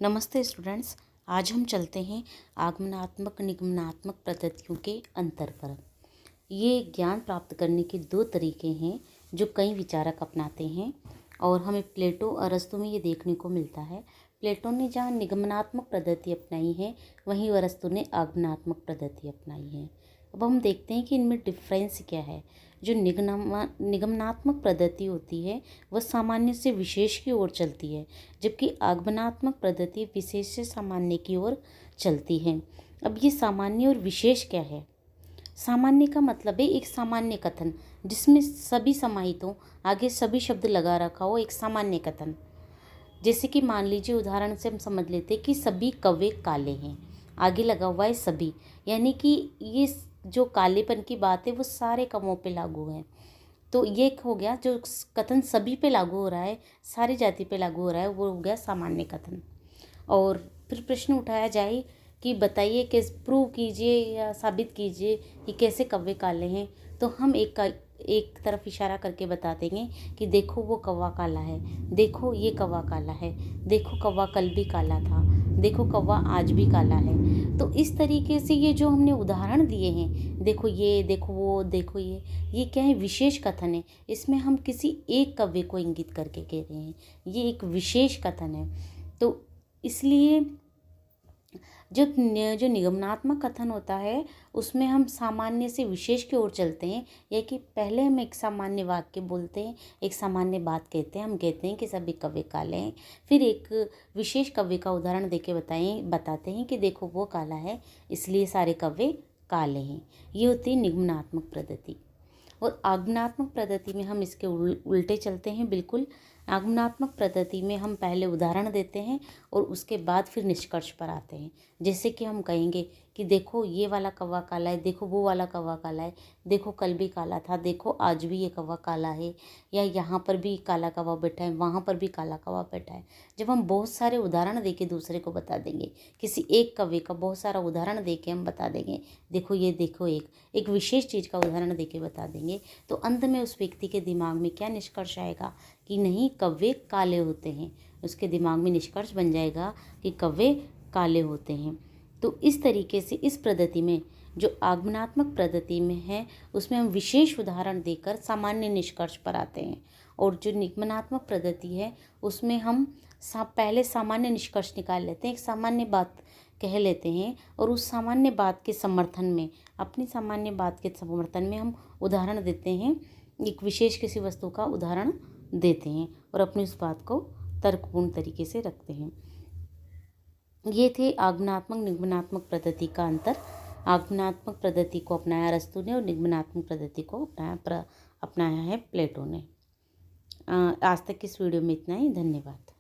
नमस्ते स्टूडेंट्स। आज हम चलते हैं आगमनात्मक निगमनात्मक पद्धतियों के अंतर पर। ये ज्ञान प्राप्त करने के दो तरीके हैं जो कई विचारक अपनाते हैं और हमें प्लेटो और अरस्तु में ये देखने को मिलता है। प्लेटो ने जहाँ निगमनात्मक पद्धति अपनाई है वहीं अरस्तु ने आगमनात्मक पद्धति अपनाई है। अब हम देखते हैं कि इनमें डिफरेंस क्या है। जो निगमनात्मक पद्धति होती है वह सामान्य से विशेष की ओर चलती है, जबकि आगमनात्मक पद्धति विशेष से सामान्य की ओर चलती है। अब ये सामान्य और विशेष क्या है? सामान्य का मतलब है एक सामान्य कथन जिसमें सभी समाहित हो, आगे सभी शब्द लगा रखा हो, एक सामान्य कथन। जैसे कि मान लीजिए उदाहरण से हम समझ लेते हैं कि सभी कौवे काले हैं, आगे लगा हुआ है सभी, यानी कि ये जो कालेपन की बात है वो सारे कौवों पे लागू है। तो ये हो गया जो कथन सभी पे लागू हो रहा है, सारी जाति पे लागू हो रहा है, वो हो गया सामान्य कथन। और फिर प्रश्न उठाया जाए कि बताइए कैसे प्रूव कीजिए या साबित कीजिए कि कैसे कौवे काले हैं, तो हम एक तरफ इशारा करके बता देंगे कि देखो वो कौवा काला है, देखो ये कौवा काला है, देखो कौवा कल भी काला था, देखो कौवा आज भी काला है। तो इस तरीके से ये जो हमने उदाहरण दिए हैं, देखो ये, देखो वो, देखो ये क्या है? विशेष कथन है। इसमें हम किसी एक कौवे को इंगित करके कह रहे हैं, ये एक विशेष कथन है। तो इसलिए जो निगमनात्मक कथन होता है उसमें हम सामान्य से विशेष की ओर चलते हैं, या कि पहले हम एक सामान्य वाक्य बोलते हैं, एक सामान्य बात कहते हैं, हम कहते हैं कि सभी कौवे काले हैं, फिर एक विशेष कौवे का उदाहरण देके बताते हैं कि देखो वो काला है इसलिए सारे कौवे काले हैं। ये होती है निगमनात्मक पद्धति। और आगमनात्मक पद्धति में हम इसके उल्टे चलते हैं। बिल्कुल, आगमनात्मक पद्धति में हम पहले उदाहरण देते हैं और उसके बाद फिर निष्कर्ष पर आते हैं। जैसे कि हम कहेंगे कि देखो ये वाला कौवा काला है, देखो वो वाला कौवा काला है, देखो कल भी काला था, देखो आज भी ये कौवा काला है, या यहाँ पर भी काला कौवा बैठा है, वहाँ पर भी काला कौवा बैठा है। जब हम बहुत सारे उदाहरण दे के दूसरे को बता देंगे, किसी एक कौवे का बहुत सारा उदाहरण दे के हम बता देंगे, देखो ये, देखो एक विशेष चीज़ का उदाहरण दे के बता देंगे, तो अंत में उस व्यक्ति के दिमाग में क्या निष्कर्ष आएगा कि नहीं, कौवे काले होते हैं। उसके दिमाग में निष्कर्ष बन जाएगा कि कौवे काले होते हैं। तो इस तरीके से इस पद्धति में जो आगमनात्मक पद्धति में है उसमें हम विशेष उदाहरण देकर सामान्य निष्कर्ष पर आते हैं, और जो निगमनात्मक पद्धति है उसमें हम पहले सामान्य निष्कर्ष निकाल लेते हैं, एक सामान्य बात कह लेते हैं और उस सामान्य बात के समर्थन में, अपनी सामान्य बात के समर्थन में हम उदाहरण देते हैं, एक विशेष किसी वस्तु का उदाहरण देते हैं और अपनी उस बात को तर्कपूर्ण तरीके से रखते हैं। ये थे आगमनात्मक निगमनात्मक पद्धति का अंतर। आगमनात्मक पद्धति को अपनाया अरस्तु ने और निगमनात्मक पद्धति को अपनाया है प्लेटो ने। आज तक इस वीडियो में इतना ही। धन्यवाद।